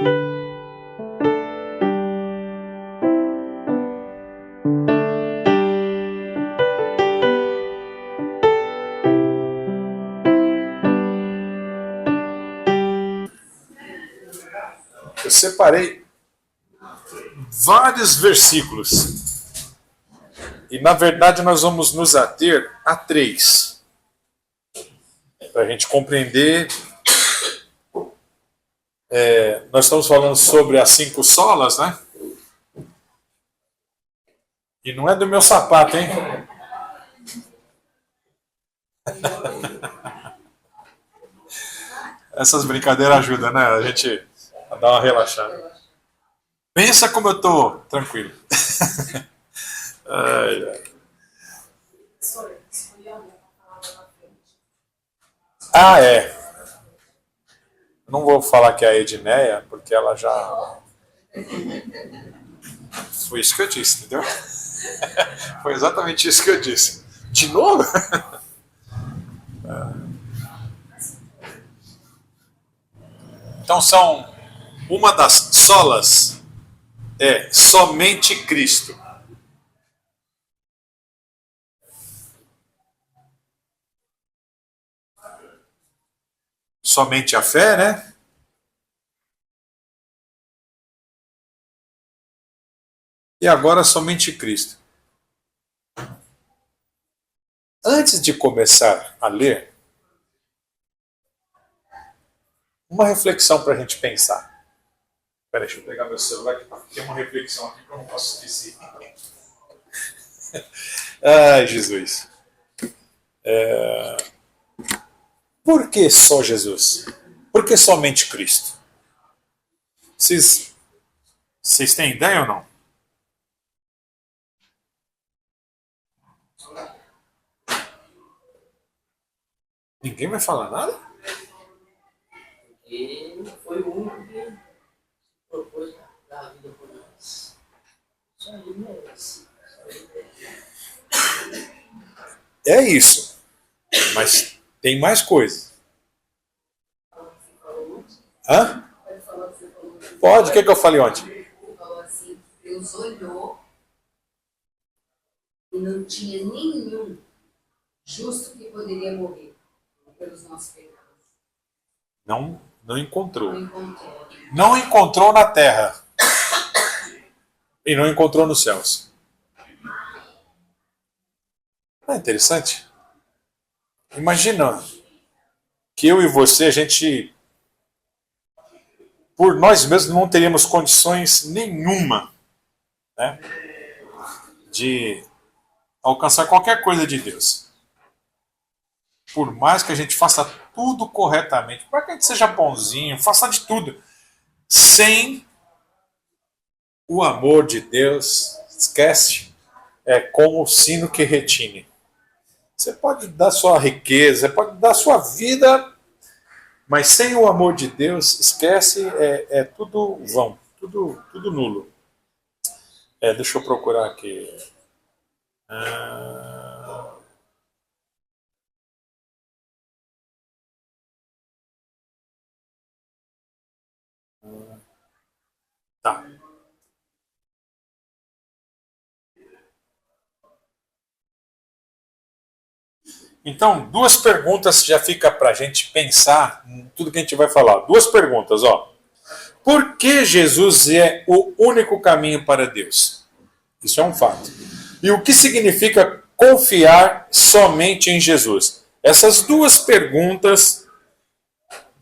Eu separei vários versículos. E, na verdade, nós vamos nos ater a 3. Para a gente compreender. Nós estamos falando sobre as 5 solas, né? E não é do meu sapato, hein? Essas brincadeiras ajudam, né? A gente a dar uma relaxada. Pensa como eu tô tranquilo. Ai, ai. Ah, é. Não vou falar que é a Edneia, porque ela já... Foi isso que eu disse, entendeu? Foi exatamente isso que eu disse. De novo? Então uma das solas é somente Cristo. Somente a fé, né? E agora somente Cristo. Antes de começar a ler, uma reflexão para a gente pensar. Espera, deixa eu pegar meu celular, que tem uma reflexão aqui que eu não posso esquecer. Ai, Jesus. Por que só Jesus? Por que somente Cristo? Vocês têm ideia ou não? Ninguém vai falar nada? Porque foi o único que propôs dar a vida por nós. Só ele merece. É isso. Mas tem mais coisa. Hã? Pode, o que eu falei ontem? Ele falou assim, Deus olhou e não tinha nenhum justo que poderia morrer pelos nossos pecados. Não encontrou. Não encontrou. Não encontrou na terra. E não encontrou nos céus. Não é interessante? Imagina que eu e você, a gente, por nós mesmos, não teríamos condições nenhuma, né, de alcançar qualquer coisa de Deus. Por mais que a gente faça tudo corretamente, por mais que a gente seja bonzinho, faça de tudo, sem o amor de Deus, esquece, é como o sino que retine. Você pode dar sua riqueza, pode dar sua vida, mas sem o amor de Deus, esquece, é tudo vão, tudo nulo. Deixa eu procurar aqui. Tá. Então, 2 perguntas já fica para a gente pensar em tudo que a gente vai falar. 2 perguntas, ó. Por que Jesus é o único caminho para Deus? Isso é um fato. E o que significa confiar somente em Jesus? Essas 2 perguntas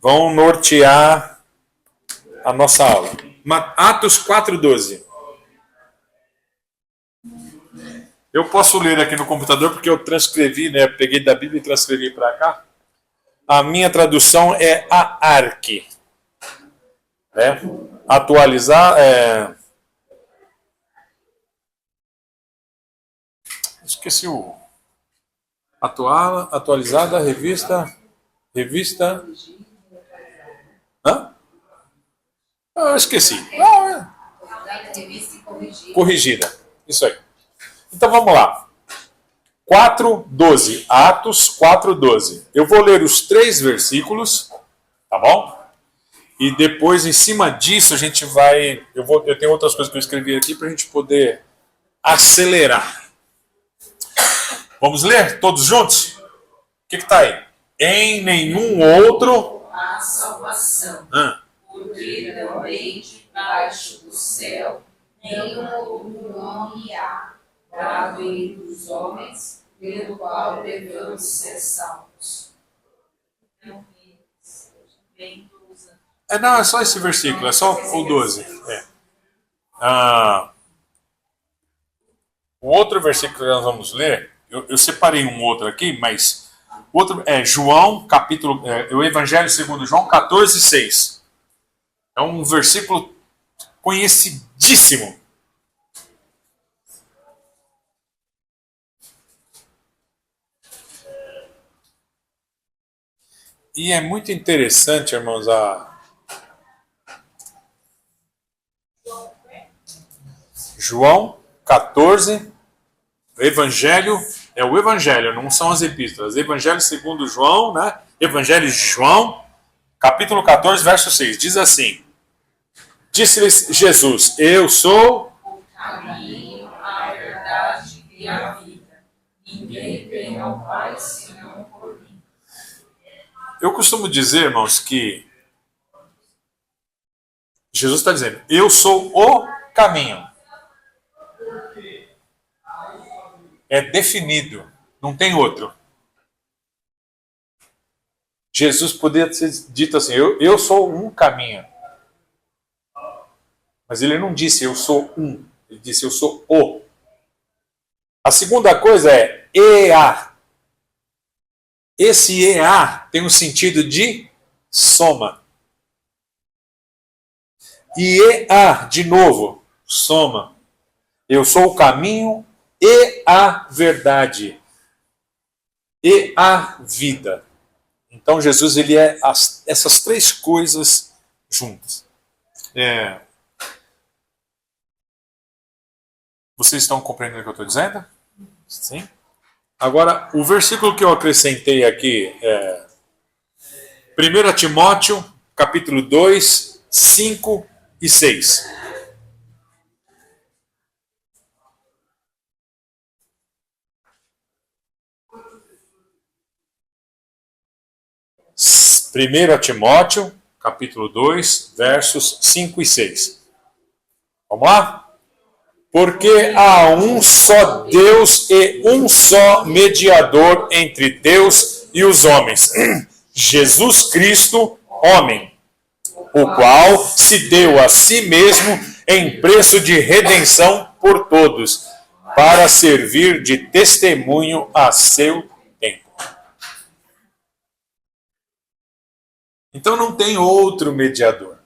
vão nortear a nossa aula. Atos 4:12. Eu posso ler aqui no computador porque eu transcrevi, né? Peguei da Bíblia e transcrevi para cá. A minha tradução é a ARC. Atualizar. Esqueci o. Atualizada, revista. Hã? Eu esqueci. Corrigida. Isso aí. Então vamos lá. 4:12. Atos 4:12. Eu vou ler os 3 versículos, tá bom? E depois, em cima disso, a gente vai... Eu tenho outras coisas que eu escrevi aqui para a gente poder acelerar. Vamos ler todos juntos? O que está aí? Em nenhum outro... A salvação. Ah. Porque também debaixo do céu nenhum outro nome há dado entre os homens pelo qual devemos ser salvos. Não, é só esse versículo, é só o 12. O outro versículo que nós vamos ler, eu separei um outro aqui, mas o outro é João, o Evangelho segundo João 14:6. É um versículo conhecidíssimo. E é muito interessante, irmãos, João 14, Evangelho, é o Evangelho, não são as epístolas. Evangelho segundo João, né? Evangelho de João, capítulo 14, verso 6. Diz assim: Disse-lhes Jesus, eu sou O caminho, a verdade e a vida. Ninguém vem ao Pai senão por mim. Eu costumo dizer, irmãos, que Jesus está dizendo, eu sou o caminho. É definido, não tem outro. Jesus poderia ter dito assim, eu sou um caminho. Mas ele não disse eu sou um, ele disse eu sou o. A segunda coisa é EA. Esse EA tem um sentido de soma. E EA, de novo, soma. Eu sou o caminho e a verdade. E a vida. Então Jesus ele é essas três coisas juntas. Vocês estão compreendendo o que eu estou dizendo? Sim? Agora, o versículo que eu acrescentei aqui é 1 Timóteo, capítulo 2, 5 e 6. Primeiro Timóteo, capítulo 2, versos 5 e 6. Vamos lá? Porque há um só Deus e um só mediador entre Deus e os homens, Jesus Cristo, homem, o qual se deu a si mesmo em preço de redenção por todos, para servir de testemunho a seu tempo. Então não tem outro mediador.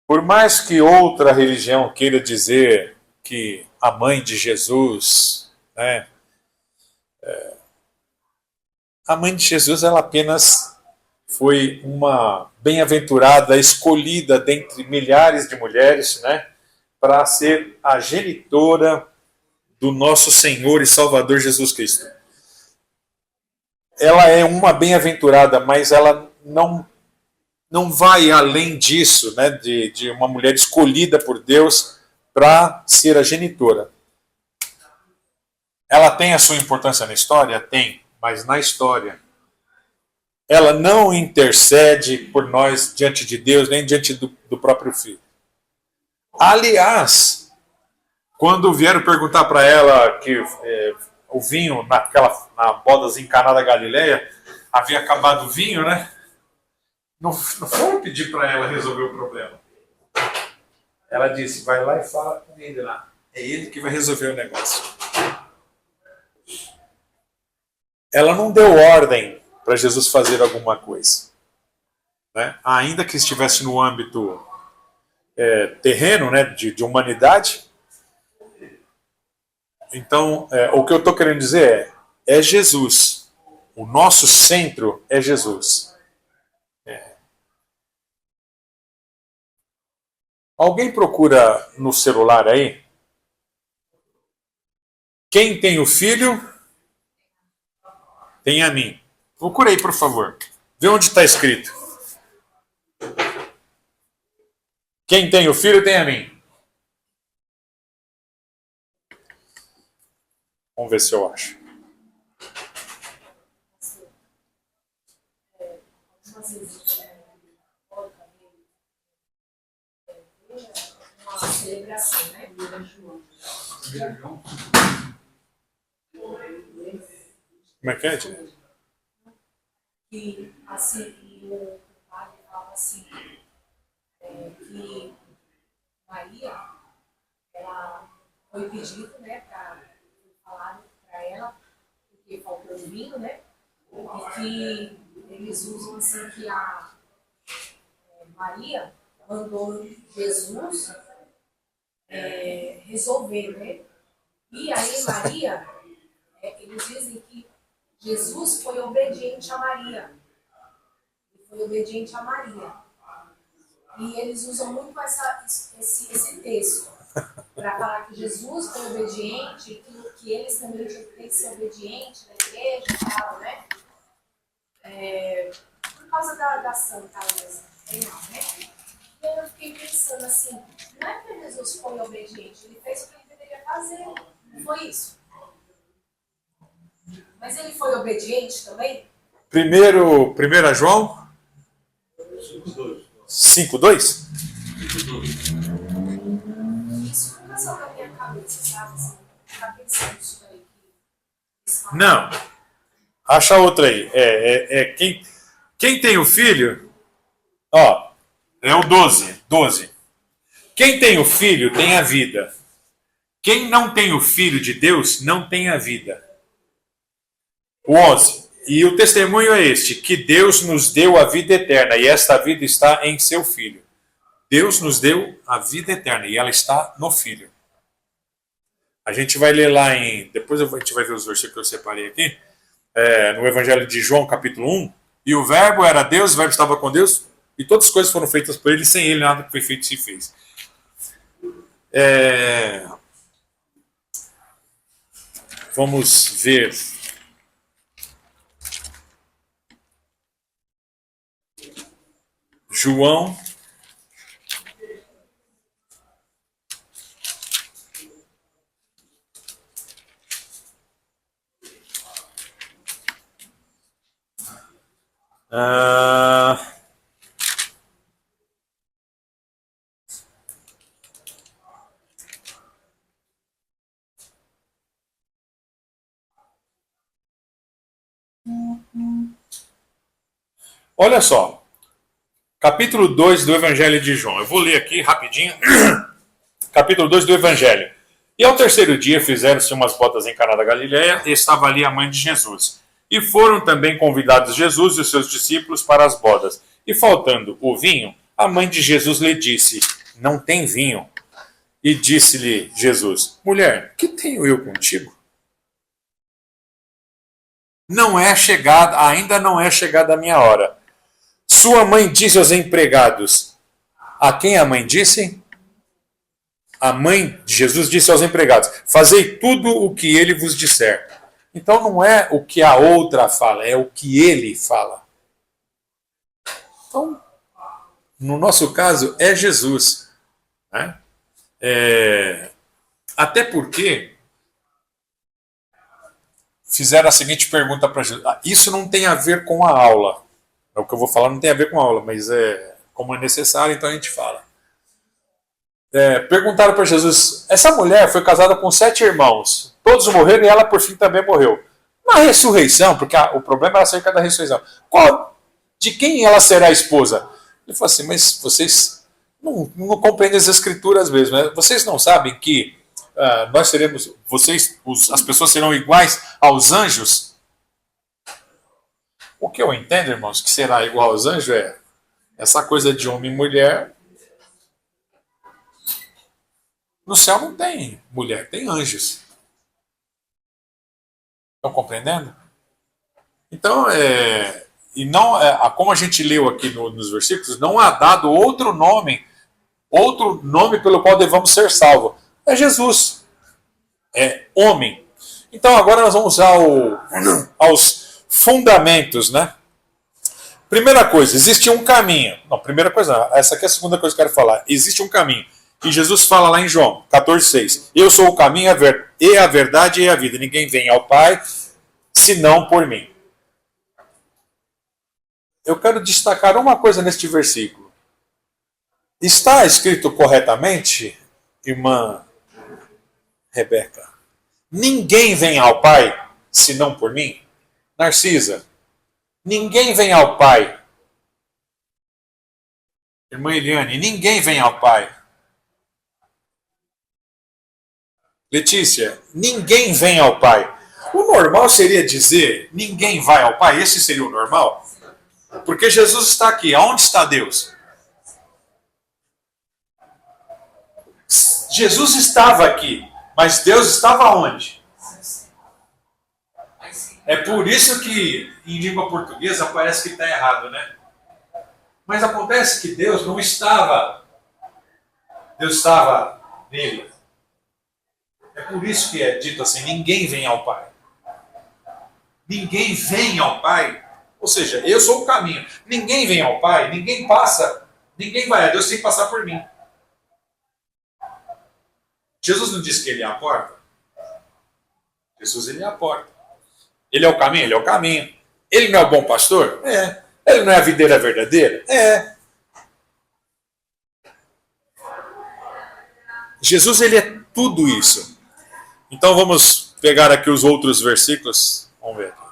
Por mais que outra religião queira dizer que a mãe de Jesus, né, a mãe de Jesus ela apenas foi uma bem-aventurada escolhida dentre milhares de mulheres, né, para ser a genitora do nosso Senhor e Salvador Jesus Cristo. Ela é uma bem-aventurada, mas ela não vai além disso, né, de uma mulher escolhida por Deus para ser a genitora. Ela tem a sua importância na história? Tem, mas na história. Ela não intercede por nós diante de Deus, nem diante do próprio Filho. Aliás, quando vieram perguntar para ela que o vinho na bodas em Caná da Galileia, havia acabado o vinho, né? Não foi pedir para ela resolver o problema. Ela disse, vai lá e fala com ele lá. É ele que vai resolver o negócio. Ela não deu ordem para Jesus fazer alguma coisa. Né? Ainda que estivesse no âmbito terreno, né, de humanidade. Então, o que eu estou querendo dizer é Jesus. O nosso centro é Jesus. Alguém procura no celular aí? Quem tem o filho, tem a mim. Procura aí, por favor. Vê onde está escrito. Quem tem o filho tem a mim. Vamos ver se eu acho. Algumas vezes uma celebração, né? Como é que é, tia? Que assim, o padre fala assim, que Maria, ela foi pedido, né, foi falado para ela, porque faltou vinho, né? E que eles usam assim que a Maria mandou Jesus resolver, né? E aí Maria, eles dizem que Jesus foi obediente a Maria. Ele foi obediente a Maria. E eles usam muito esse texto para falar que Jesus foi obediente, que eles também tinham que ser obedientes na igreja e tal, né? Por causa da Santa Ana, né? E aí eu fiquei pensando assim, não é que Jesus foi obediente, ele fez o que ele deveria fazer, não foi isso? Mas ele foi obediente também? Primeiro João 5:2? Isso nunca saiu da minha cabeça, sabe? Assim, ficar pensando isso daí. Não. Acha outra aí. Quem tem o filho, ó, é o 12. Quem tem o filho tem a vida. Quem não tem o filho de Deus não tem a vida. O 11. E o testemunho é este, que Deus nos deu a vida eterna, e esta vida está em seu Filho. Deus nos deu a vida eterna, e ela está no Filho. A gente vai ler lá depois a gente vai ver os versículos que eu separei aqui, no Evangelho de João, capítulo 1. E o verbo era Deus, o verbo estava com Deus, e todas as coisas foram feitas por ele, e sem ele nada que foi feito se fez. Vamos ver. João. Olha só. Capítulo 2 do Evangelho de João. Eu vou ler aqui rapidinho. Capítulo 2 do Evangelho. E ao terceiro dia fizeram-se umas bodas em Caná da Galileia, e estava ali a mãe de Jesus. E foram também convidados Jesus e os seus discípulos para as bodas. E faltando o vinho, a mãe de Jesus lhe disse, não tem vinho. E disse-lhe Jesus, mulher, que tenho eu contigo? Ainda não é chegada a minha hora. Sua mãe disse aos empregados. A quem a mãe disse? A mãe de Jesus disse aos empregados, fazei tudo o que ele vos disser. Então não é o que a outra fala, é o que ele fala. Então, no nosso caso, é Jesus. Né? Até porque fizeram a seguinte pergunta para Jesus. Isso não tem a ver com a aula. É o que eu vou falar, não tem a ver com a aula, mas como é necessário, então a gente fala. Perguntaram para Jesus, essa mulher foi casada com 7 irmãos, todos morreram e ela por fim também morreu. Na ressurreição, porque o problema era acerca da ressurreição, de quem ela será esposa? Ele falou assim, mas vocês não compreendem as escrituras mesmo, né? Vocês não sabem que nós seremos, as pessoas serão iguais aos anjos? O que eu entendo, irmãos, que será igual aos anjos é essa coisa de homem e mulher. No céu não tem mulher, tem anjos. Estão compreendendo? Então, e não, como a gente leu aqui nos versículos, não há dado outro nome pelo qual devamos ser salvos. É Jesus. É homem. Então agora nós vamos aos fundamentos, né? Primeira coisa, existe um caminho. Não, primeira coisa não, essa aqui é a segunda coisa que eu quero falar. Existe um caminho. E Jesus fala lá em João 14,6. Eu sou o caminho, e a verdade e a vida. Ninguém vem ao Pai senão por mim. Eu quero destacar uma coisa neste versículo. Está escrito corretamente, irmã Rebeca? Ninguém vem ao Pai senão por mim? Narcisa, ninguém vem ao Pai. Irmã Eliane, ninguém vem ao Pai. Letícia, ninguém vem ao Pai. O normal seria dizer, ninguém vai ao Pai? Esse seria o normal? Porque Jesus está aqui. Aonde está Deus? Jesus estava aqui, mas Deus estava onde? É por isso que em língua portuguesa parece que está errado, né? Mas acontece que Deus não estava. Deus estava nele. É por isso que é dito assim, ninguém vem ao Pai. Ninguém vem ao Pai. Ou seja, eu sou o caminho. Ninguém vem ao Pai, ninguém passa, ninguém vai a Deus sem passar por mim. Jesus não disse que ele é a porta? Jesus, ele é a porta. Ele é o caminho? Ele é o caminho. Ele não é o bom pastor? É. Ele não é a videira verdadeira? É. Jesus, ele é tudo isso. Então vamos pegar aqui os outros versículos. Vamos ver aqui.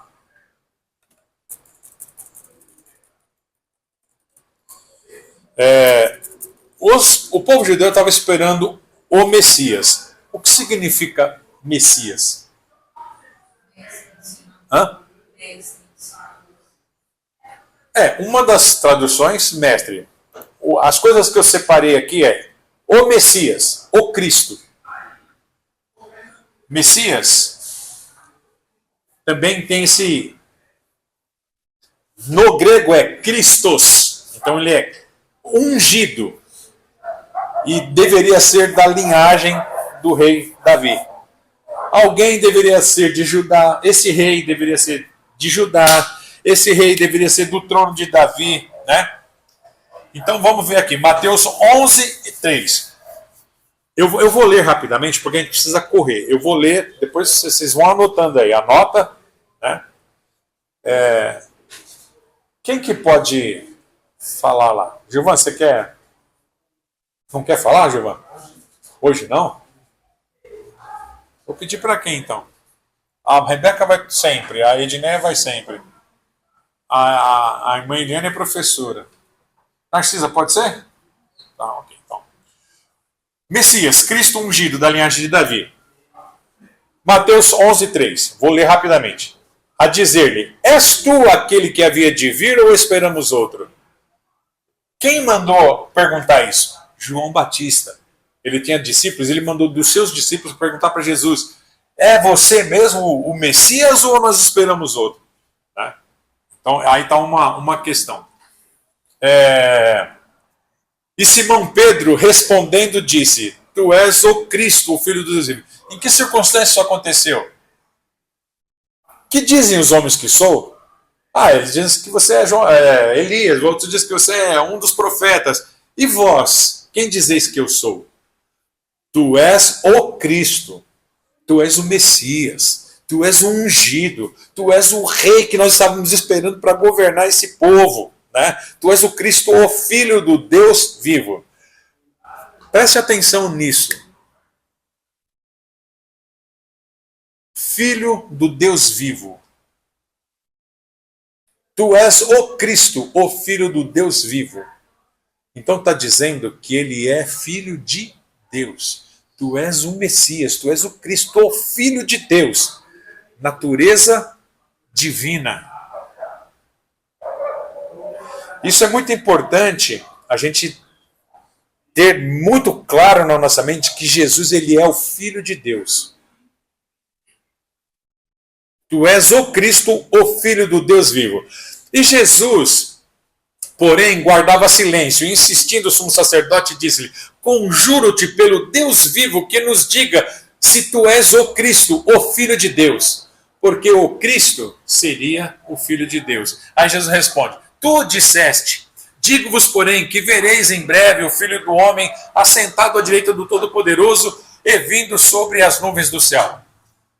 O povo judeu estava esperando o Messias. O que significa Messias? Hã? Uma das traduções, mestre. As coisas que eu separei aqui é o Messias, o Cristo. Messias também tem esse. No grego é Christos. Então ele é ungido. E deveria ser da linhagem do rei Davi. Alguém deveria ser de Judá. Esse rei deveria ser de Judá. Esse rei deveria ser do trono de Davi, né? Então vamos ver aqui, Mateus 11:3. Eu vou ler rapidamente, porque a gente precisa correr. Eu vou ler, depois vocês vão anotando aí. Anota, né? Quem que pode falar lá? Gilvan, você quer? Não quer falar, Gilvan? Hoje não? Vou pedir para quem então? A Rebeca vai sempre, a Edneia vai sempre. A irmã Eliane é professora. Narcisa, pode ser? Tá, ok, então. Messias, Cristo ungido da linhagem de Davi. Mateus 11:3. Vou ler rapidamente. A dizer-lhe, és tu aquele que havia de vir ou esperamos outro? Quem mandou perguntar isso? João Batista. Ele tinha discípulos, ele mandou dos seus discípulos perguntar para Jesus, é você mesmo o Messias ou nós esperamos outro? Né? Então, aí está uma questão. E Simão Pedro, respondendo, disse, tu és o Cristo, o Filho do Deus vivo. Em que circunstância isso aconteceu? Que dizem os homens que sou? Eles dizem que você é Elias, outros dizem que você é um dos profetas. E vós, quem dizeis que eu sou? Tu és o Cristo, tu és o Messias, tu és o ungido, tu és o rei que nós estávamos esperando para governar esse povo. Né? Tu és o Cristo, o Filho do Deus vivo. Preste atenção nisso. Filho do Deus vivo. Tu és o Cristo, o Filho do Deus vivo. Então está dizendo que ele é filho de Deus. Tu és o Messias, tu és o Cristo, o Filho de Deus. Natureza divina. Isso é muito importante, a gente ter muito claro na nossa mente que Jesus ele é o Filho de Deus. Tu és o Cristo, o Filho do Deus vivo. E Jesus, porém, guardava silêncio, insistindo o sumo sacerdote, disse-lhe, conjuro-te pelo Deus vivo que nos diga se tu és o Cristo, o Filho de Deus. Porque o Cristo seria o Filho de Deus. Aí Jesus responde, tu disseste. Digo-vos, porém, que vereis em breve o Filho do Homem assentado à direita do Todo-Poderoso e vindo sobre as nuvens do céu.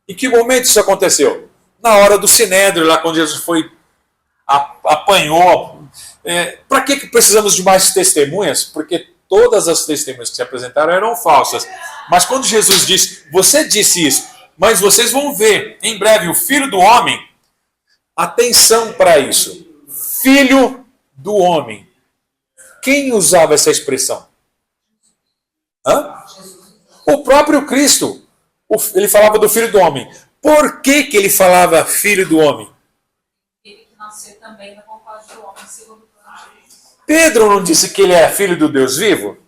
Em que momento isso aconteceu? Na hora do Sinédrio, lá quando Jesus apanhou. Para que precisamos de mais testemunhas? Porque todas as testemunhas que se apresentaram eram falsas. Mas quando Jesus disse, você disse isso, mas vocês vão ver em breve o Filho do Homem, atenção para isso. Filho do Homem. Quem usava essa expressão? O próprio Cristo. Ele falava do Filho do Homem. Por que ele falava Filho do Homem? Ele que nasceu também da vontade do homem, segundo o plano de Deus. Pedro não disse que ele é filho do Deus vivo?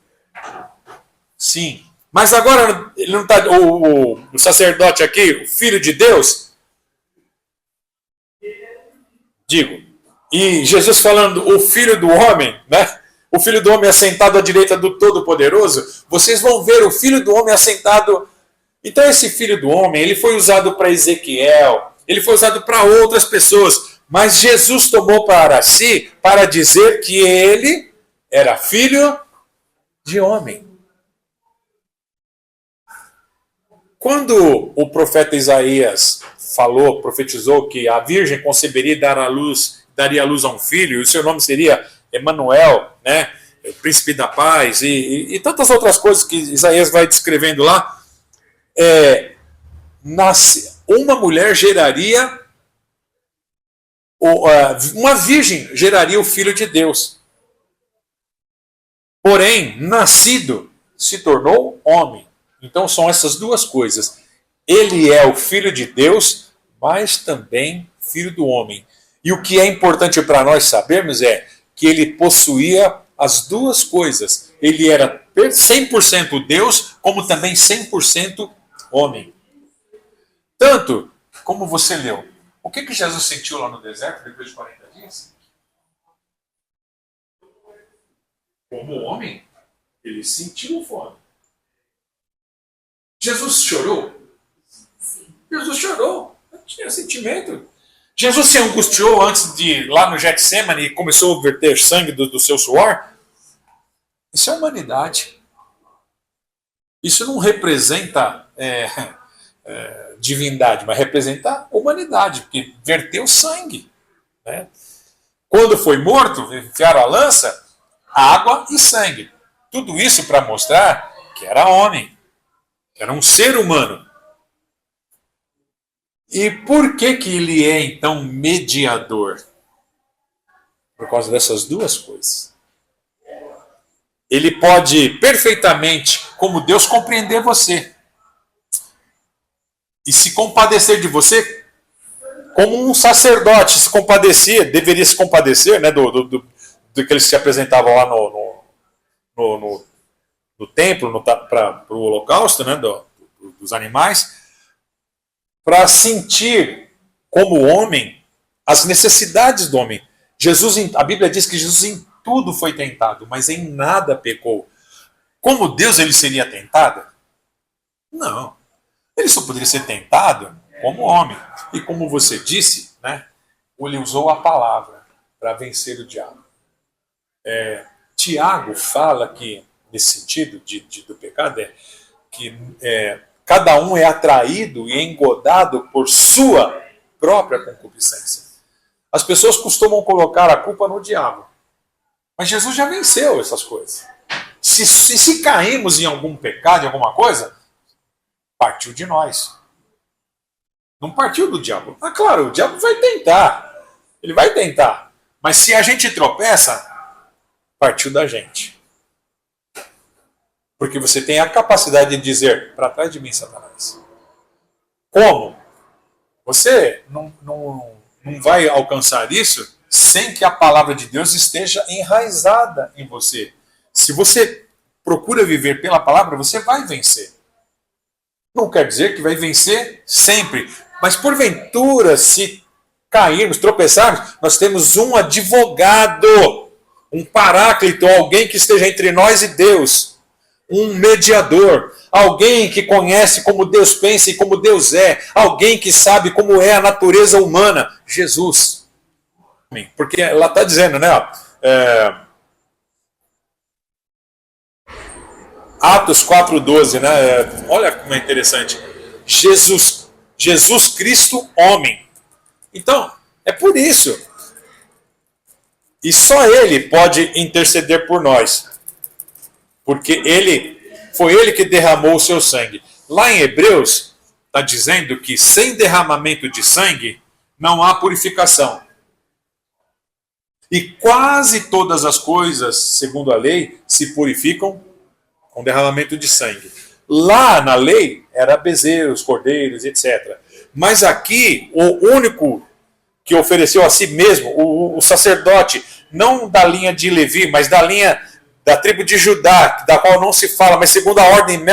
Sim. Mas agora ele não está. O sacerdote aqui, o Filho de Deus? Digo. E Jesus falando o Filho do Homem, né? O Filho do Homem assentado à direita do Todo-Poderoso. Vocês vão ver o Filho do Homem assentado. Então esse Filho do Homem, ele foi usado para Ezequiel, ele foi usado para outras pessoas, mas Jesus tomou para si para dizer que ele era filho de homem. Quando o profeta Isaías profetizou que a virgem conceberia e daria luz a um filho, e o seu nome seria Emanuel, né? O príncipe da paz, e tantas outras coisas que Isaías vai descrevendo lá, uma mulher geraria, uma virgem geraria o Filho de Deus. Porém, nascido, se tornou homem. Então são essas duas coisas. Ele é o Filho de Deus, mas também Filho do homem. E o que é importante para nós sabermos é que ele possuía as duas coisas. Ele era 100% Deus, como também 100% homem. Tanto como você leu. O que Jesus sentiu lá no deserto depois de 40 dias? Como homem, ele sentiu fome. Jesus chorou? Sim. Jesus chorou. Tinha sentimento. Jesus se angustiou antes de ir lá no Getsemane e começou a verter sangue do seu suor? Isso é humanidade. Isso não representa divindade, mas representa humanidade, porque verteu sangue. Né? Quando foi morto, enfiaram a lança, água e sangue. Tudo isso para mostrar que era homem, que era um ser humano. E por que ele é, então, mediador? Por causa dessas duas coisas. Ele pode perfeitamente, como Deus, compreender você. E se compadecer de você, como um sacerdote se compadecia, deveria se compadecer, né, do que eles se apresentavam lá no templo, para o holocausto, né, dos animais, para sentir como homem as necessidades do homem. A Bíblia diz que Jesus em tudo foi tentado, mas em nada pecou. Como Deus ele seria tentado? Não. Ele só poderia ser tentado como homem. E como você disse, né, ele usou a palavra para vencer o diabo. Tiago fala que, nesse sentido do pecado, que cada um é atraído e engodado por sua própria concupiscência. As pessoas costumam colocar a culpa no diabo. Mas Jesus já venceu essas coisas. Se caímos em algum pecado, em alguma coisa, partiu de nós. Não partiu do diabo. Ah, claro, o diabo vai tentar. Ele vai tentar. Mas se a gente tropeça, partiu da gente. Porque você tem a capacidade de dizer, para trás de mim, Satanás. Como? Você não vai alcançar isso sem que a palavra de Deus esteja enraizada em você. Se você procura viver pela palavra, você vai vencer. Não quer dizer que vai vencer sempre. Mas porventura, se cairmos, tropeçarmos, nós temos um advogado, um paráclito, alguém que esteja entre nós e Deus. Um mediador, alguém que conhece como Deus pensa e como Deus é, alguém que sabe como é a natureza humana, Jesus. Porque ela está dizendo, né? Ó, Atos 4,12, né? Olha como é interessante. Jesus Cristo, homem. Então, é por isso. E só Ele pode interceder por nós. Porque foi Ele que derramou o seu sangue. Lá em Hebreus, está dizendo que sem derramamento de sangue, não há purificação. E quase todas as coisas, segundo a lei, se purificam com derramamento de sangue. Lá na lei, era bezerros, cordeiros, etc. Mas aqui, o único que ofereceu a si mesmo, o sacerdote, não da linha de Levi, mas da linha da tribo de Judá, da qual não se fala, mas segundo a ordem de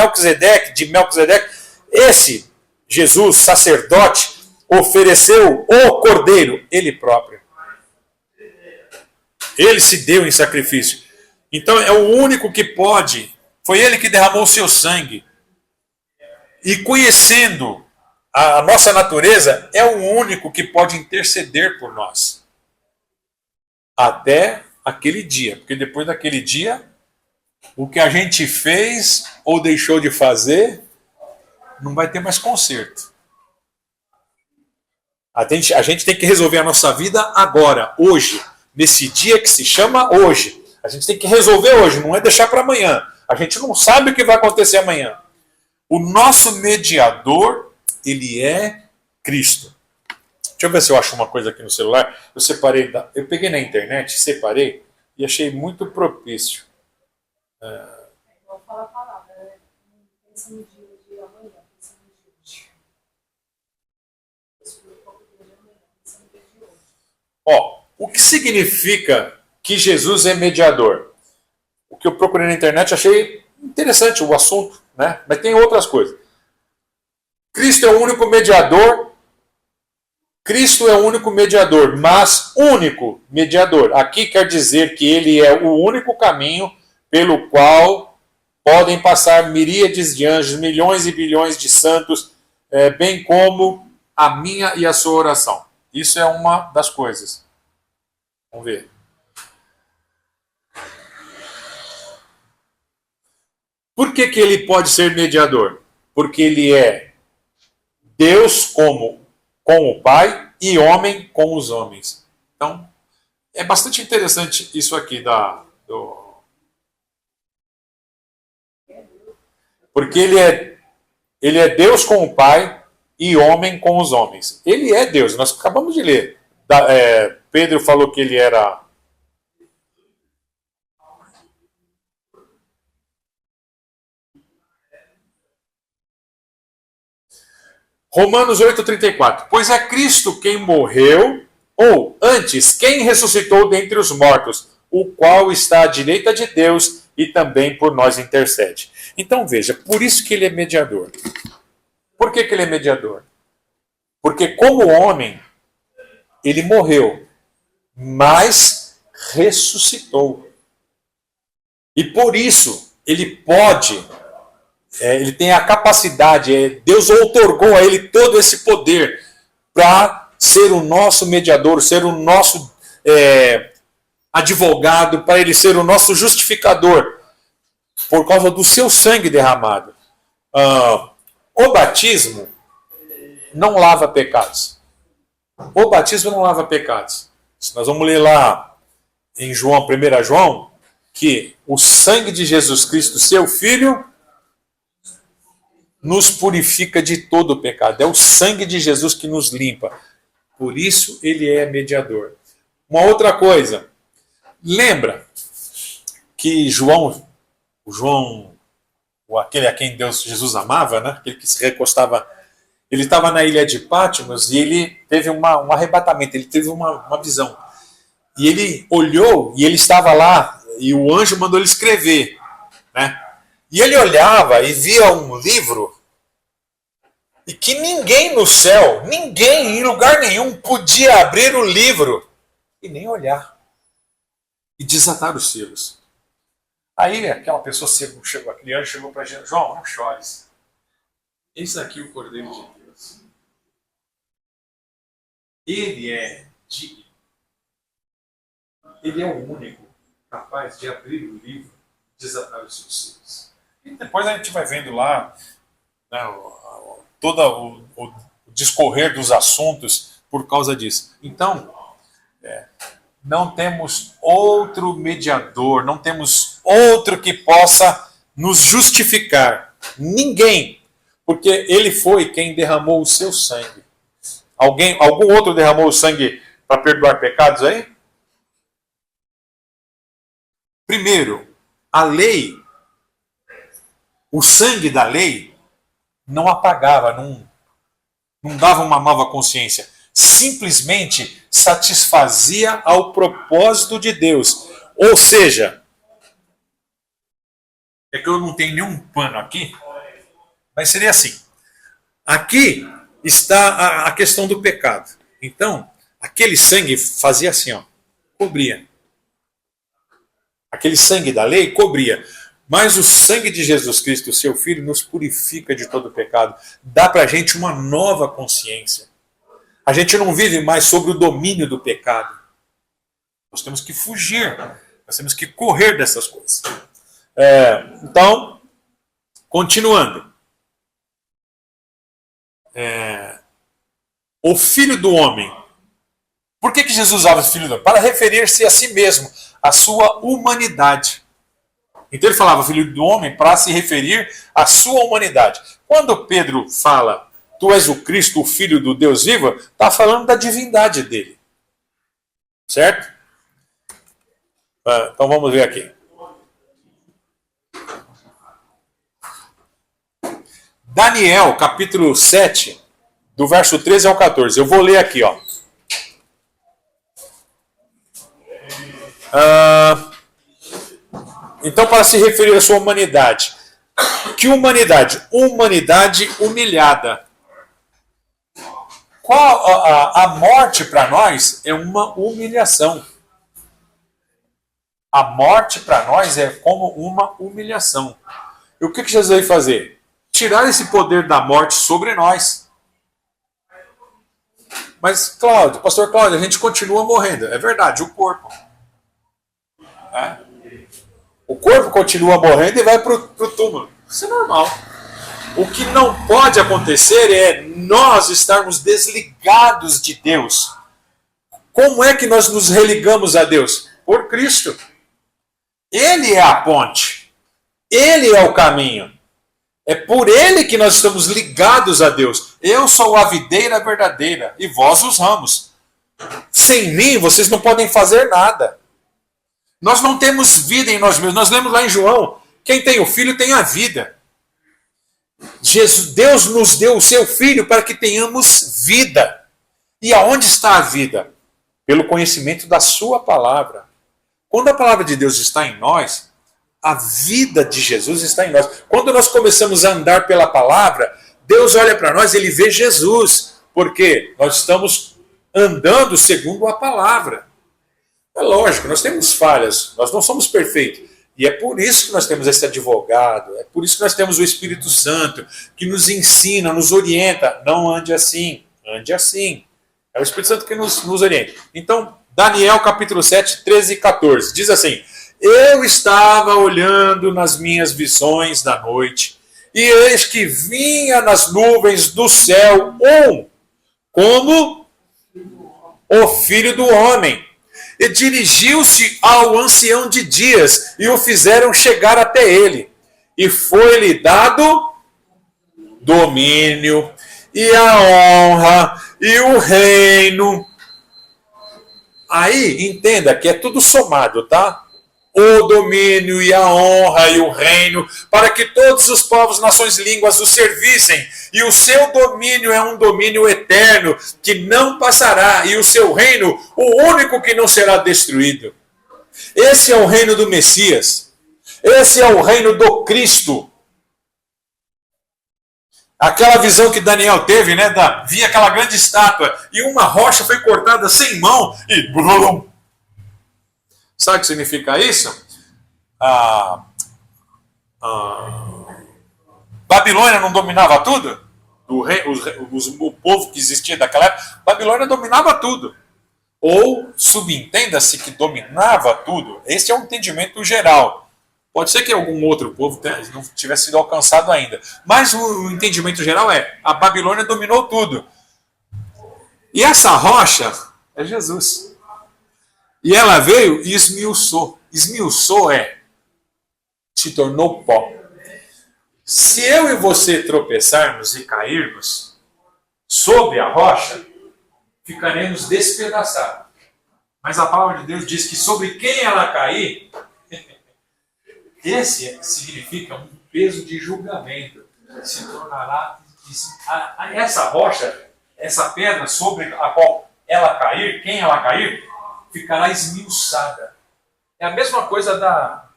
Melquisedeque, esse Jesus, sacerdote, ofereceu o cordeiro, ele próprio. Ele se deu em sacrifício. Então é o único que pode, foi ele que derramou o seu sangue. E conhecendo a nossa natureza, é o único que pode interceder por nós. Até aquele dia. Porque depois daquele dia, o que a gente fez ou deixou de fazer, não vai ter mais conserto. A gente tem que resolver a nossa vida agora, hoje. Nesse dia que se chama hoje. A gente tem que resolver hoje, não é deixar para amanhã. A gente não sabe o que vai acontecer amanhã. O nosso mediador, ele é Cristo. Deixa eu ver se eu acho uma coisa aqui no celular. Eu peguei na internet, separei e achei muito propício. Vou falar a palavra, né? Pensa no dia de amanhã, pensa no dia de hoje. Pensa no dia de hoje. Ó, o que significa que Jesus é mediador? O que eu procurei na internet, achei interessante o assunto, né? Mas tem outras coisas. Cristo é o único mediador. Cristo é o único mediador, mas único mediador. Aqui quer dizer que ele é o único caminho pelo qual podem passar miríades de anjos, milhões e bilhões de santos, bem como a minha e a sua oração. Isso é uma das coisas. Vamos ver. Por que ele pode ser mediador? Porque ele é Deus com o Pai e homem com os homens. Então, é bastante interessante isso aqui Porque ele é Deus com o Pai e homem com os homens. Ele é Deus, nós acabamos de ler. Pedro falou que ele era... Romanos 8,34. Pois é Cristo quem morreu, ou antes, quem ressuscitou dentre os mortos, o qual está à direita de Deus e também por nós intercede. Então veja, por isso que ele é mediador. Por que ele é mediador? Porque como homem, ele morreu, mas ressuscitou. E por isso, ele pode... ele tem a capacidade, Deus outorgou a ele todo esse poder para ser o nosso mediador, ser o nosso advogado, para ele ser o nosso justificador, por causa do seu sangue derramado. O batismo não lava pecados. O batismo não lava pecados. Nós vamos ler lá em 1 João, que o sangue de Jesus Cristo, seu Filho, nos purifica de todo o pecado. É o sangue de Jesus que nos limpa. Por isso ele é mediador. Uma outra coisa. Lembra que aquele a quem Jesus amava, né? Aquele que se recostava, ele estava na ilha de Patmos e ele teve um arrebatamento, ele teve uma visão. E ele olhou e ele estava lá e o anjo mandou ele escrever, né? E ele olhava e via um livro e que ninguém no céu, ninguém em lugar nenhum podia abrir o livro e nem olhar e desatar os selos. Aí aquela pessoa chegou, aquele anjo chegou para Jesus: João, não chores. Eis aqui o Cordeiro de Deus. Ele é digno Ele é o único capaz de abrir o livro e desatar os seus selos. E depois a gente vai vendo lá, né, todo o discorrer dos assuntos por causa disso. Então, não temos outro mediador, não temos outro que possa nos justificar. Ninguém. Porque ele foi quem derramou o seu sangue. Algum outro derramou o sangue para perdoar pecados aí? Primeiro, a lei, o sangue da lei não apagava, não dava uma nova consciência. Simplesmente satisfazia ao propósito de Deus. Ou seja, é que eu não tenho nenhum pano aqui, mas seria assim. Aqui está a questão do pecado. Então, aquele sangue fazia assim, ó, cobria. Aquele sangue da lei cobria. Mas o sangue de Jesus Cristo, seu Filho, nos purifica de todo pecado. Dá para a gente uma nova consciência. A gente não vive mais sob o domínio do pecado. Nós temos que fugir. Nós temos que correr dessas coisas. Então, continuando. O Filho do Homem. Por que Jesus usava o Filho do Homem? Para referir-se a si mesmo, a sua humanidade. Então ele falava Filho do Homem para se referir à sua humanidade. Quando Pedro fala, tu és o Cristo, o Filho do Deus vivo, está falando da divindade dele. Certo? Então vamos ver aqui. Daniel, capítulo 7, do verso 13 ao 14. Eu vou ler aqui, ó. Então, para se referir à sua humanidade. Que humanidade? Humanidade humilhada. A morte para nós é uma humilhação. A morte para nós é como uma humilhação. E o que Jesus veio fazer? Tirar esse poder da morte sobre nós. Mas, Cláudio, pastor Cláudio, a gente continua morrendo. É verdade, o corpo. O corpo continua morrendo e vai para o túmulo. Isso é normal. O que não pode acontecer é nós estarmos desligados de Deus. Como é que nós nos religamos a Deus? Por Cristo. Ele é a ponte. Ele é o caminho. É por Ele que nós estamos ligados a Deus. Eu sou a videira verdadeira e vós os ramos. Sem mim vocês não podem fazer nada. Nós não temos vida em nós mesmos. Nós lemos lá em João, quem tem o Filho tem a vida. Deus nos deu o seu Filho para que tenhamos vida. E aonde está a vida? Pelo conhecimento da sua palavra. Quando a palavra de Deus está em nós, a vida de Jesus está em nós. Quando nós começamos a andar pela palavra, Deus olha para nós e Ele vê Jesus. Porque nós estamos andando segundo a palavra. É lógico, nós temos falhas, nós não somos perfeitos. E é por isso que nós temos esse advogado, é por isso que nós temos o Espírito Santo, que nos ensina, nos orienta. Não ande assim, ande assim. É o Espírito Santo que nos orienta. Então, Daniel capítulo 7, 13 e 14, diz assim: eu estava olhando nas minhas visões da noite, e eis que vinha nas nuvens do céu como o Filho do Homem. E dirigiu-se ao ancião de dias, e o fizeram chegar até ele. E foi-lhe dado domínio, e a honra, e o reino. Aí, entenda que é tudo somado, tá? O domínio e a honra e o reino, para que todos os povos, nações, línguas o servissem. E o seu domínio é um domínio eterno, que não passará, e o seu reino, o único que não será destruído. Esse é o reino do Messias. Esse é o reino do Cristo. Aquela visão que Daniel teve, né? Via aquela grande estátua, e uma rocha foi cortada sem mão, e blum. Sabe o que significa isso? Babilônia não dominava tudo? O povo que existia daquela época, Babilônia dominava tudo. Ou subentenda-se que dominava tudo. Esse é o entendimento geral. Pode ser que algum outro povo não tivesse sido alcançado ainda. Mas o entendimento geral é: a Babilônia dominou tudo. E essa rocha é Jesus. E ela veio e esmiuçou. Esmiuçou se tornou pó. Se eu e você tropeçarmos e cairmos sobre a rocha, ficaremos despedaçados. Mas a palavra de Deus diz que sobre quem ela cair, esse significa um peso de julgamento. Se tornará essa rocha, essa pedra sobre a qual ela cair, quem ela cair, ficará esmiuçada. É a mesma coisa da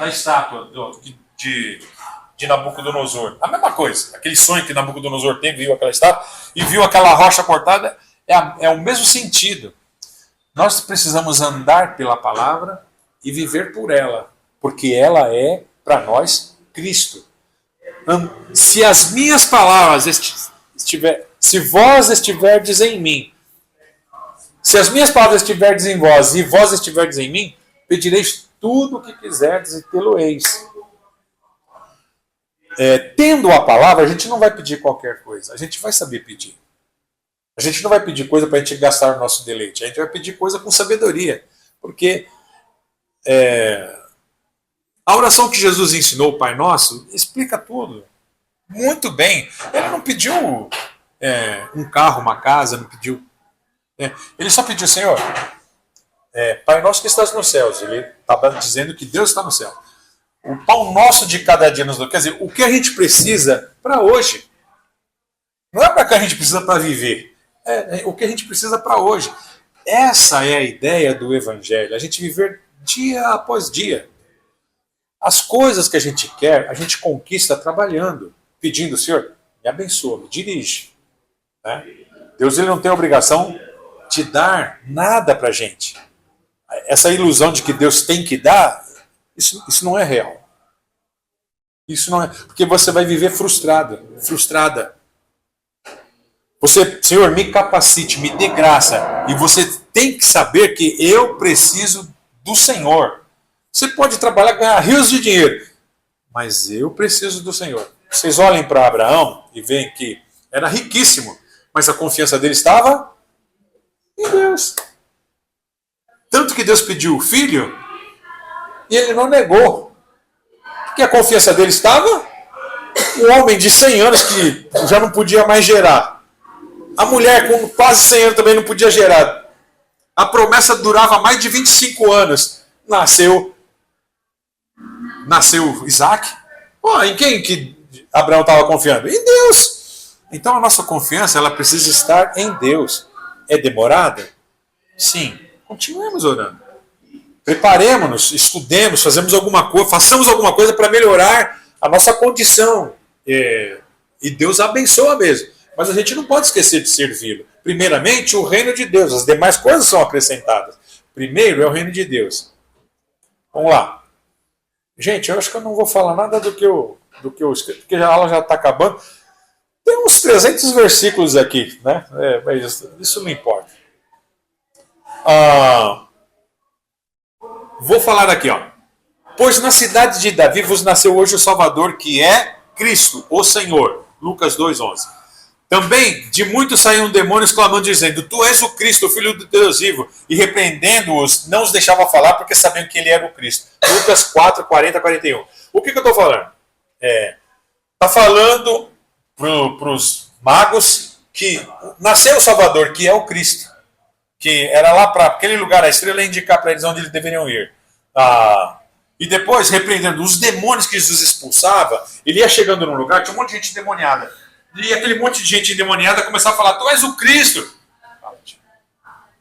estátua de Nabucodonosor. A mesma coisa. Aquele sonho que Nabucodonosor teve, viu aquela estátua e viu aquela rocha cortada, é o mesmo sentido. Nós precisamos andar pela palavra e viver por ela, porque ela é, para nós, Cristo. Se as minhas palavras se vós estiverdes em mim, se as minhas palavras estiverdes em vós e vós estiverdes em mim, pedireis tudo o que quiserdes e tê-lo-eis. Tendo a palavra, a gente não vai pedir qualquer coisa. A gente vai saber pedir. A gente não vai pedir coisa para a gente gastar o nosso deleite. A gente vai pedir coisa com sabedoria. Porque a oração que Jesus ensinou, o Pai Nosso, explica tudo. Muito bem. Ele não pediu um carro, uma casa, não pediu. Ele só pediu: Senhor, Pai Nosso que estás nos céus. Ele estava dizendo que Deus está no céu. O pão nosso de cada dia nos dá. Quer dizer, o que a gente precisa para hoje. Não é para que a gente precisa para viver. É o que a gente precisa para hoje. Essa é a ideia do Evangelho. A gente viver dia após dia. As coisas que a gente quer, a gente conquista trabalhando. Pedindo: Senhor, me abençoa, me dirige. Deus, ele não tem a obrigação de dar nada para a gente. Essa ilusão de que Deus tem que dar, isso não é real. Isso não é. Porque você vai viver frustrada. Você, Senhor, me capacite, me dê graça. E você tem que saber que eu preciso do Senhor. Você pode trabalhar, ganhar rios de dinheiro, mas eu preciso do Senhor. Vocês olhem para Abraão e veem que era riquíssimo, mas a confiança dele estava em Deus. Tanto que Deus pediu o filho e ele não negou. Porque a confiança dele estava um homem de 100 anos que já não podia mais gerar. A mulher com quase 100 anos também não podia gerar. A promessa durava mais de 25 anos. Nasceu Isaac. Em quem que Abraão estava confiando? Em Deus. Então a nossa confiança, ela precisa estar em Deus. É demorada? Sim. Continuemos orando. Preparemos-nos, estudemos, façamos alguma coisa para melhorar a nossa condição. E Deus abençoa mesmo. Mas a gente não pode esquecer de servi-lo. Primeiramente, o reino de Deus. As demais coisas são acrescentadas. Primeiro é o reino de Deus. Vamos lá. Gente, eu acho que eu não vou falar nada do que eu escrevi, porque a aula já está acabando. Tem uns 300 versículos aqui, né? Mas isso não importa. Vou falar aqui, Pois na cidade de Davi vos nasceu hoje o Salvador, que é Cristo, o Senhor. Lucas 2:11. Também de muitos saíam demônios clamando, dizendo: Tu és o Cristo, o Filho do Deus vivo. E repreendendo-os, não os deixava falar, porque sabiam que ele era o Cristo. Lucas 4:40-41. O que eu estou falando? Está falando para os magos que nasceu o Salvador, que é o Cristo. Que era lá para aquele lugar, a estrela ia indicar para eles onde eles deveriam ir. E depois, repreendendo os demônios que Jesus expulsava, ele ia chegando num lugar, tinha um monte de gente endemoniada. E aquele monte de gente endemoniada começava a falar: Tu és o Cristo.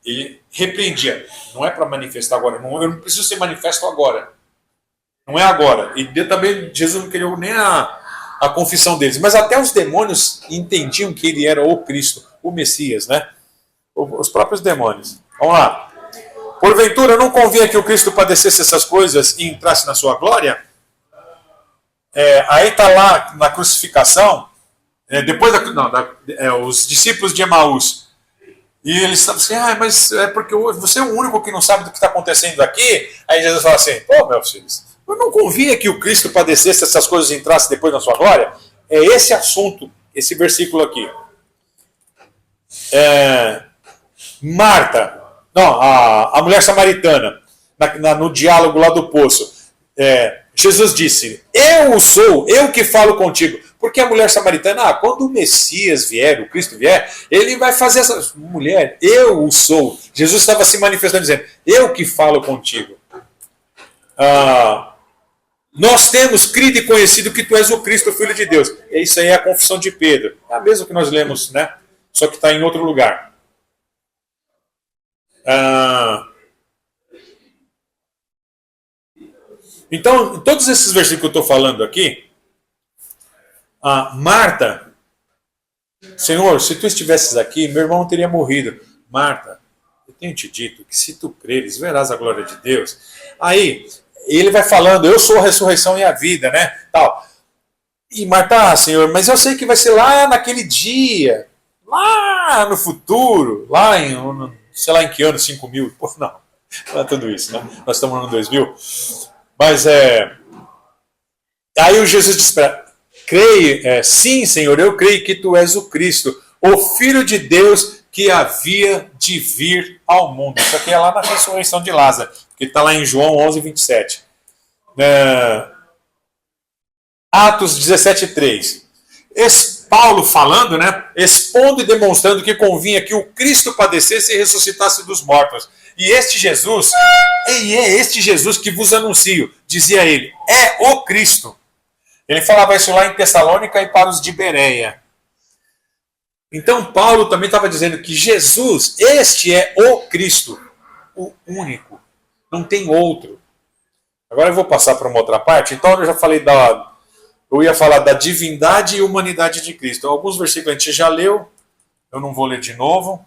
Ele repreendia. Não é para manifestar agora. Eu não preciso ser manifesto agora. Não é agora. E também Jesus não queria nem a confissão deles. Mas até os demônios entendiam que ele era o Cristo, o Messias, né? Os próprios demônios. Vamos lá. Porventura não convinha que o Cristo padecesse essas coisas e entrasse na sua glória? Aí está lá na crucificação. Depois os discípulos de Emaús E eles estavam assim, mas é porque você é o único que não sabe do que está acontecendo aqui. Aí Jesus fala assim, pô, meus filhos, eu não convinha que o Cristo padecesse essas coisas e entrasse depois na sua glória? É esse assunto, esse versículo aqui. Marta, não, a mulher samaritana, no diálogo lá do poço, Jesus disse, eu sou, eu que falo contigo. Porque a mulher samaritana, quando o Messias vier, o Cristo vier, ele vai fazer essa... Mulher, eu sou. Jesus estava se manifestando dizendo, eu que falo contigo. Nós temos crido e conhecido que tu és o Cristo, o Filho de Deus. Isso aí é a confissão de Pedro. É a mesma que nós lemos, né? Só que está em outro lugar. Então, todos esses versículos que eu estou falando aqui, Marta, Senhor, se tu estivesses aqui, meu irmão teria morrido. Marta, eu tenho te dito que se tu creres, verás a glória de Deus. Aí, ele vai falando, eu sou a ressurreição e a vida, né? Tal. E Marta, Senhor, mas eu sei que vai ser lá naquele dia, lá no futuro, lá em, sei lá em que ano, 5.000. Pô, não é tudo isso, né? Nós estamos no ano 2000. Mas aí o Jesus diz para creio, sim, Senhor, eu creio que tu és o Cristo, o Filho de Deus que havia de vir ao mundo. Isso aqui é lá na ressurreição de Lázaro, que está lá em João 11, 27. Atos 17:3. Paulo falando, né, expondo e demonstrando que convinha que o Cristo padecesse e ressuscitasse dos mortos. E este Jesus, que vos anuncio, dizia ele, é o Cristo. Ele falava isso lá em Tessalônica e para os de Bereia. Então Paulo também estava dizendo que Jesus, este é o Cristo, o único, não tem outro. Agora eu vou passar para uma outra parte. Então eu já falei eu ia falar da divindade e humanidade de Cristo. Alguns versículos a gente já leu, eu não vou ler de novo.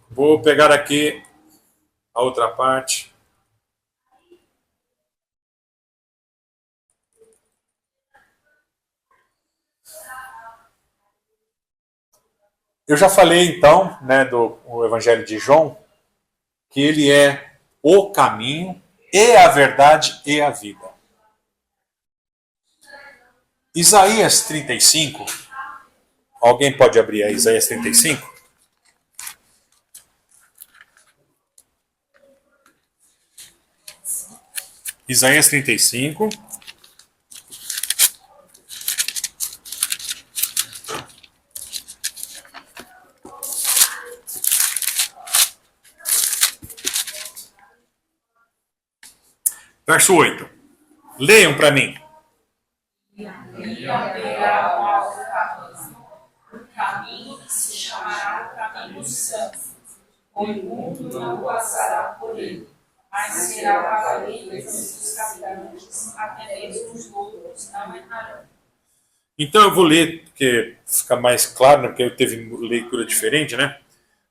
Vou pegar aqui a outra parte. Eu já falei então, né, do Evangelho de João, que ele é o caminho e a verdade e a vida. Isaías 35, alguém pode abrir a Isaías 35? Isaías 35. Verso 8. Leiam para mim. E haverá um caminho que se chamará o caminho santo. O mundo não passará por ele, mas será para ele dos caminhantes, até mesmo os loucos não errarão. Então eu vou ler, porque fica mais claro, né, porque eu teve leitura diferente, né?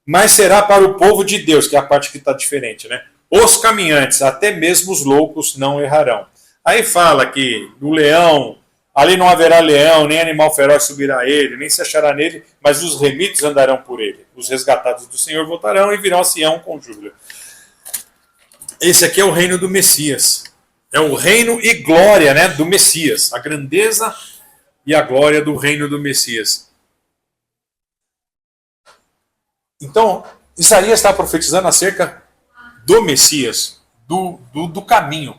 Mas será para o povo de Deus, que é a parte que está diferente, né? Os caminhantes, até mesmo os loucos, não errarão. Aí fala que o leão, ali não haverá leão, nem animal feroz subirá a ele, nem se achará nele, mas os remidos andarão por ele. Os resgatados do Senhor voltarão e virão a Sião com júbilo. Esse aqui é o reino do Messias. É o reino e glória, né, do Messias. A grandeza e a glória do reino do Messias. Então, Isaías está profetizando acerca do Messias, do caminho.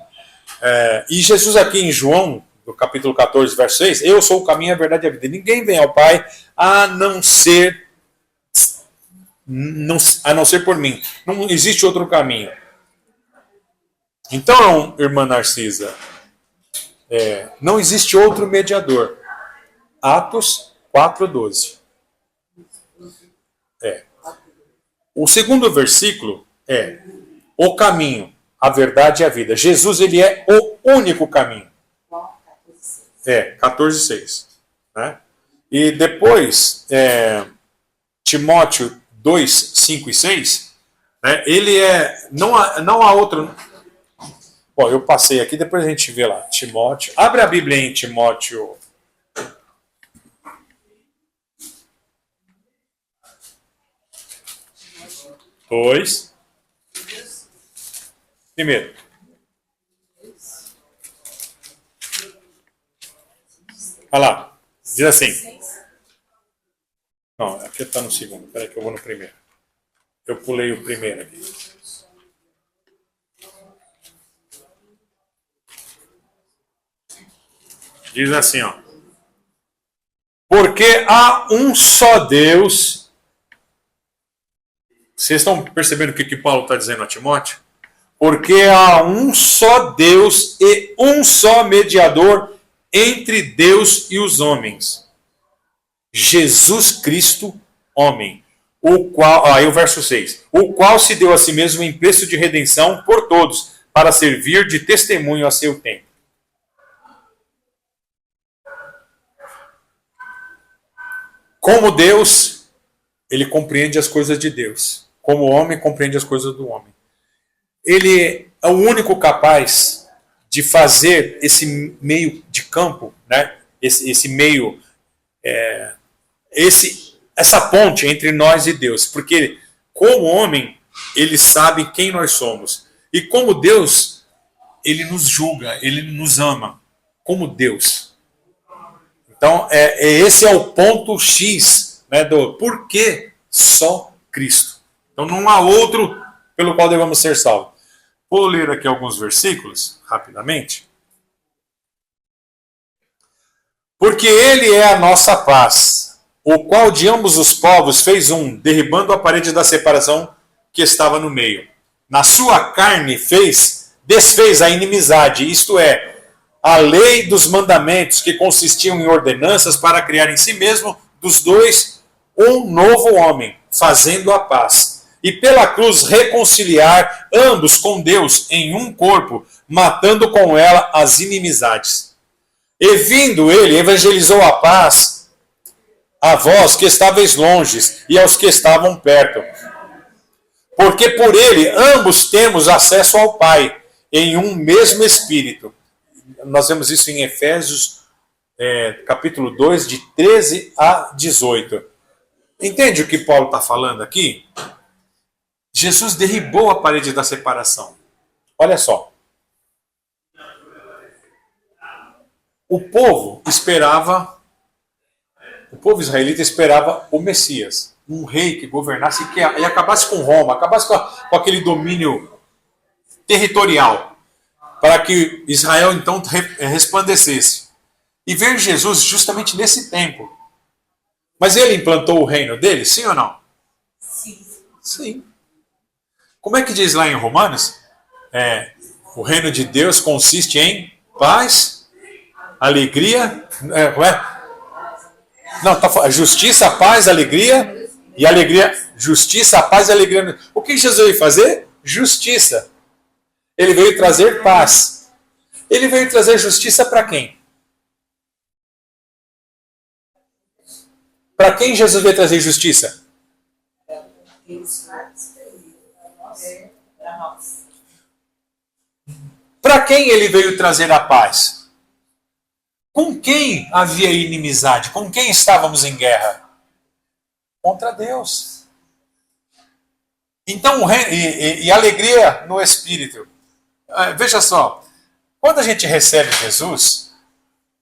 E Jesus aqui em João, no capítulo 14, verso 6, eu sou o caminho, a verdade e a vida. Ninguém vem ao Pai a não ser por mim. Não existe outro caminho. Então, irmã Narcisa, não existe outro mediador. Atos 4:12. O segundo versículo é o caminho, a verdade e a vida. Jesus, ele é o único caminho. 14:6. Né? E depois, Timóteo 2, 5 e 6, né, ele não há outro... Bom, eu passei aqui, depois a gente vê lá. Timóteo. Abre a Bíblia em Timóteo. 2. Primeiro. Olha lá. Diz assim. Não, aqui está no segundo. Espera que eu vou no primeiro. Eu pulei o primeiro aqui. Diz assim, ó. Porque há um só Deus. Vocês estão percebendo o que Paulo está dizendo a Timóteo? Porque há um só Deus e um só mediador entre Deus e os homens. Jesus Cristo, homem. O qual, aí o verso 6. O qual se deu a si mesmo em preço de redenção por todos, para servir de testemunho a seu tempo. Como Deus, ele compreende as coisas de Deus. Como homem, compreende as coisas do homem. Ele é o único capaz de fazer esse meio de campo, né? esse meio, essa ponte entre nós e Deus. Porque como homem, ele sabe quem nós somos. E como Deus, ele nos julga, ele nos ama. Como Deus. Então, esse é o ponto X, né, do porquê só Cristo. Então, não há outro pelo qual devemos ser salvos. Vou ler aqui alguns versículos, rapidamente. Porque ele é a nossa paz, o qual de ambos os povos fez um, derribando a parede da separação que estava no meio. Na sua carne desfez a inimizade, isto é, a lei dos mandamentos que consistiam em ordenanças para criar em si mesmo dos dois um novo homem, fazendo a paz. E pela cruz reconciliar ambos com Deus em um corpo, matando com ela as inimizades. E vindo ele, evangelizou a paz a vós que estáveis longes e aos que estavam perto. Porque por ele ambos temos acesso ao Pai, em um mesmo Espírito. Nós vemos isso em Efésios, capítulo 2, de 13 a 18. Entende o que Paulo está falando aqui? Jesus derribou a parede da separação. Olha só. O povo israelita esperava o Messias. Um rei que governasse e acabasse com Roma, acabasse com aquele domínio territorial. Para que Israel então resplandecesse. E ver Jesus justamente nesse tempo. Mas ele implantou o reino dele, sim ou não? Sim. Sim. Como é que diz lá em Romanos? O reino de Deus consiste em paz, alegria. Como é? Não, justiça, paz, alegria. E alegria, justiça, paz e alegria. O que Jesus veio fazer? Justiça. Ele veio trazer paz. Ele veio trazer justiça para quem? Para quem Jesus veio trazer justiça? Para quem ele veio trazer a paz? Com quem havia inimizade? Com quem estávamos em guerra? Contra Deus. Então, e alegria no Espírito. Veja só, quando a gente recebe Jesus,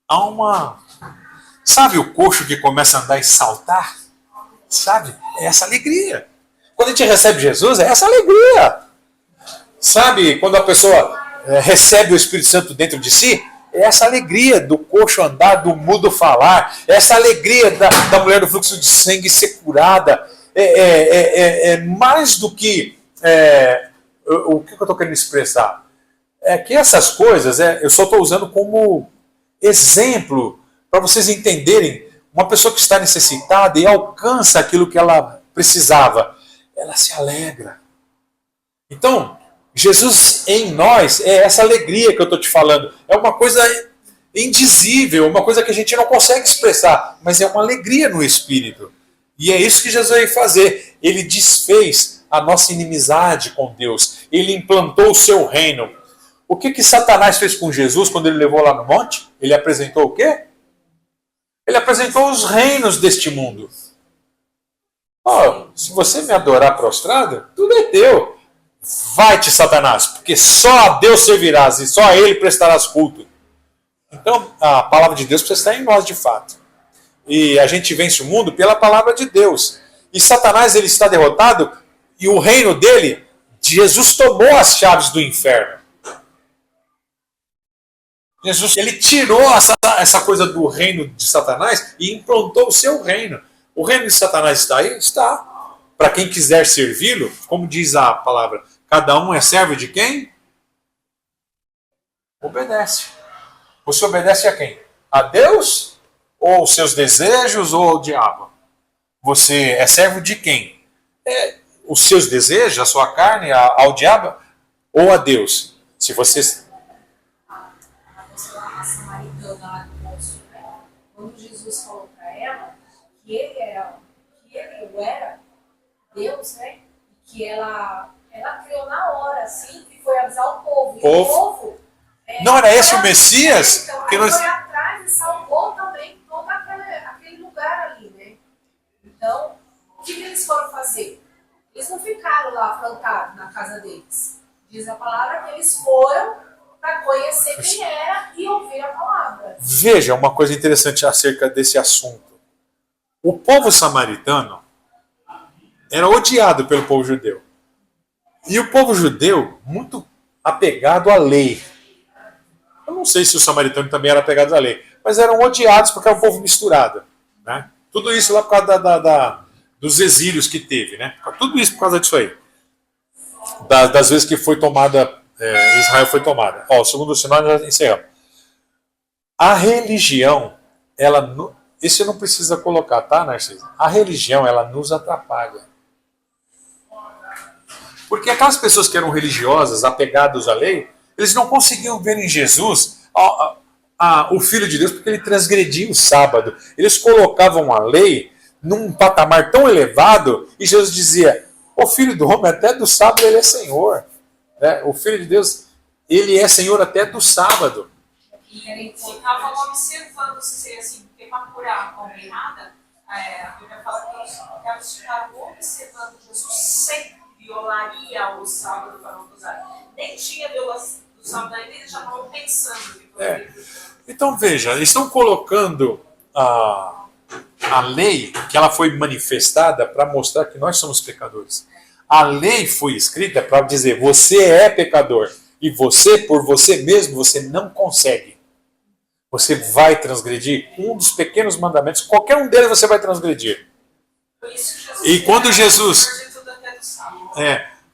há uma... Sabe o coxo que começa a andar e saltar? Sabe? É essa alegria. Quando a gente recebe Jesus, é essa alegria. Sabe, quando a pessoa recebe o Espírito Santo dentro de si, é essa alegria do coxo andar, do mudo falar, é essa alegria da mulher do fluxo de sangue ser curada. É mais do que... o que eu estou querendo expressar? É que essas coisas, eu só estou usando como exemplo para vocês entenderem. Uma pessoa que está necessitada e alcança aquilo que ela precisava, ela se alegra. Então, Jesus em nós é essa alegria que eu estou te falando. É uma coisa indizível, uma coisa que a gente não consegue expressar, mas é uma alegria no Espírito. E é isso que Jesus veio fazer. Ele desfez a nossa inimizade com Deus. Ele implantou o seu reino. O que Satanás fez com Jesus quando ele levou lá no monte? Ele apresentou o quê? Ele apresentou os reinos deste mundo. Ó, se você me adorar prostrado, tudo é teu. Vai-te, Satanás, porque só a Deus servirás e só a Ele prestarás culto. Então, a palavra de Deus precisa estar em nós de fato. E a gente vence o mundo pela palavra de Deus. E Satanás, ele está derrotado e o reino dele, Jesus tomou as chaves do inferno. Jesus, ele tirou essa coisa do reino de Satanás e implantou o seu reino. O reino de Satanás está aí? Está. Para quem quiser servi-lo, como diz a palavra, cada um é servo de quem? Obedece. Você obedece a quem? A Deus? Ou os seus desejos? Ou ao diabo? Você é servo de quem? Os seus desejos, a sua carne, ao diabo? Ou a Deus? Se você... A samaritana lá do poço, né? Quando Jesus falou para ela que ele era Deus, né? E que ela criou na hora, assim, e foi avisar o povo. E o povo não era esse o Messias? Então, que aí nós... foi atrás e salvou também todo aquele lugar ali, né? Então, o que eles foram fazer? Eles não ficaram lá plantados na casa deles. Diz a palavra que eles foram para conhecer quem era e ouvir a palavra. Veja uma coisa interessante acerca desse assunto. O povo samaritano era odiado pelo povo judeu. E o povo judeu, muito apegado à lei. Eu não sei se os samaritanos também eram apegados à lei, mas eram odiados porque era um povo misturado. Né? Tudo isso lá por causa dos exílios que teve. Né? Tudo isso por causa disso aí. Das vezes que foi tomada, Israel foi tomada. Ó, o segundo sinal nós já encerramos. A religião, isso não precisa colocar, tá, Narciso? A religião, ela nos atrapalha. Porque aquelas pessoas que eram religiosas, apegadas à lei, eles não conseguiam ver em Jesus o Filho de Deus, porque ele transgredia o sábado. Eles colocavam a lei num patamar tão elevado, e Jesus dizia, o Filho do Homem, até do sábado, ele é Senhor. Né? O Filho de Deus, ele é Senhor até do sábado. E eles estavam observando se assim, porque para curar a combinada, a Bíblia fala que eles ficaram observando Jesus sempre violaria o sábado para não usar. Nem tinha violação do sábado ainda, eles já estavam pensando que poderia. Então veja, eles estão colocando a lei, que ela foi manifestada para mostrar que nós somos pecadores. A lei foi escrita para dizer, você é pecador. E você, por você mesmo, você não consegue. Você vai transgredir um dos pequenos mandamentos, qualquer um deles você vai transgredir. E quando Jesus...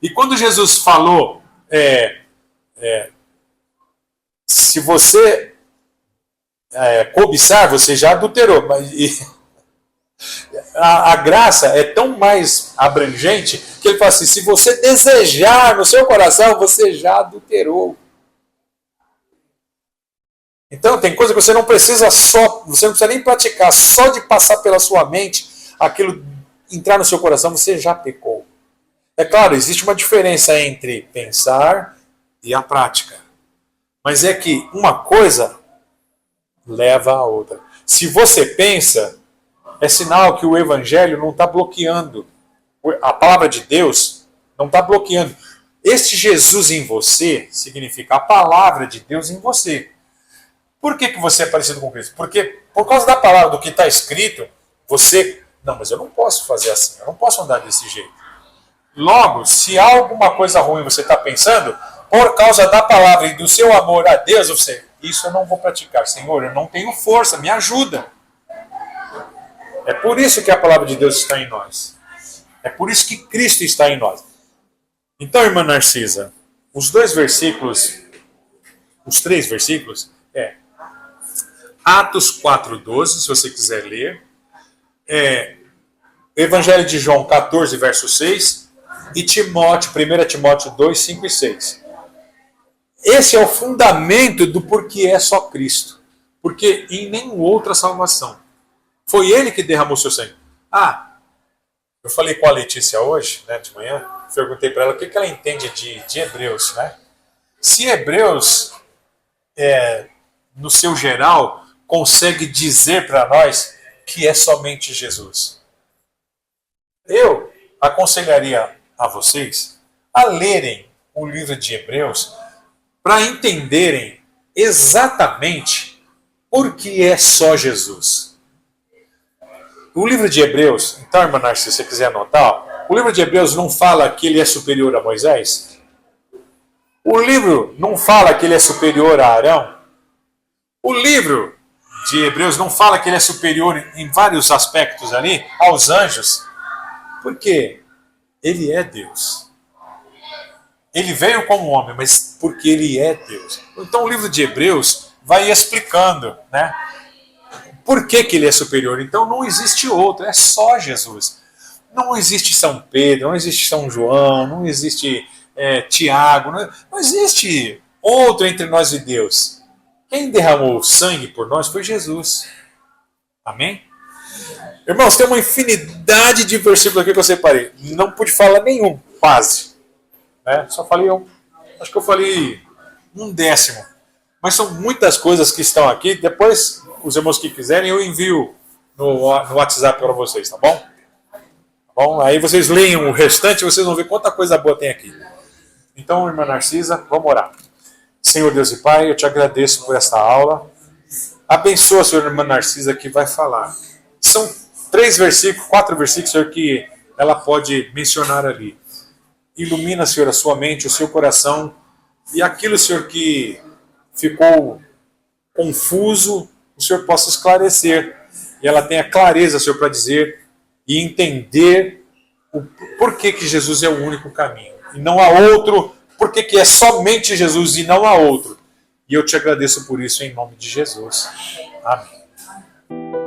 E quando Jesus falou, se você cobiçar, você já adulterou. A graça é tão mais abrangente que ele fala assim, se você desejar no seu coração, você já adulterou. Então tem coisa que você não precisa você não precisa nem praticar, só de passar pela sua mente, aquilo entrar no seu coração, você já pecou. É claro, existe uma diferença entre pensar e a prática. Mas é que uma coisa leva a outra. Se você pensa, é sinal que o Evangelho não está bloqueando. A palavra de Deus não está bloqueando. Este Jesus em você significa a palavra de Deus em você. Por que você é parecido com Cristo? Porque por causa da palavra, do que está escrito, você... Não, mas eu não posso fazer assim, eu não posso andar desse jeito. Logo, se há alguma coisa ruim você está pensando, por causa da palavra e do seu amor a Deus, você... Isso eu não vou praticar. Senhor, eu não tenho força, me ajuda. É por isso que a palavra de Deus está em nós. É por isso que Cristo está em nós. Então, irmã Narcisa, os 3 versículos, Atos 4:12, se você quiser ler, Evangelho de João 14, verso 6, e 1 Timóteo 2, 5 e 6. Esse é o fundamento do porquê é só Cristo. Porque em nenhuma outra salvação. Foi Ele que derramou seu sangue. Eu falei com a Letícia hoje, né, de manhã, perguntei para ela o que ela entende de Hebreus. Né? Se Hebreus, no seu geral, consegue dizer para nós que é somente Jesus. Eu aconselharia a vocês a lerem o livro de Hebreus para entenderem exatamente por que é só Jesus. O livro de Hebreus, então, irmã Narcisa, se você quiser anotar, o livro de Hebreus não fala que ele é superior a Moisés? O livro não fala que ele é superior a Arão? O livro de Hebreus não fala que ele é superior em vários aspectos ali aos anjos? Por quê? Ele é Deus. Ele veio como homem, mas porque ele é Deus. Então o livro de Hebreus vai explicando, né? Por que ele é superior? Então não existe outro, é só Jesus. Não existe São Pedro, não existe São João, não existe Tiago, não existe outro entre nós e Deus. Quem derramou sangue por nós foi Jesus. Amém? Irmãos, tem uma infinidade de versículos aqui que eu separei. Não pude falar nenhum, quase. Né? Só falei um. Acho que eu falei 1/10. Mas são muitas coisas que estão aqui. Depois, os irmãos que quiserem, eu envio no WhatsApp para vocês, tá bom? Tá bom? Aí vocês leiam o restante e vocês vão ver quanta coisa boa tem aqui. Então, irmã Narcisa, vamos orar. Senhor Deus e Pai, eu te agradeço por esta aula. Abençoa a senhora irmã Narcisa que vai falar. São 3 versículos, 4 versículos, Senhor, que ela pode mencionar ali. Ilumina, Senhor, a sua mente, o seu coração. E aquilo, Senhor, que ficou confuso, o Senhor possa esclarecer. E ela tenha clareza, Senhor, para dizer e entender o porquê que Jesus é o único caminho. E não há outro, porquê que é somente Jesus e não há outro. E eu te agradeço por isso em nome de Jesus. Amém.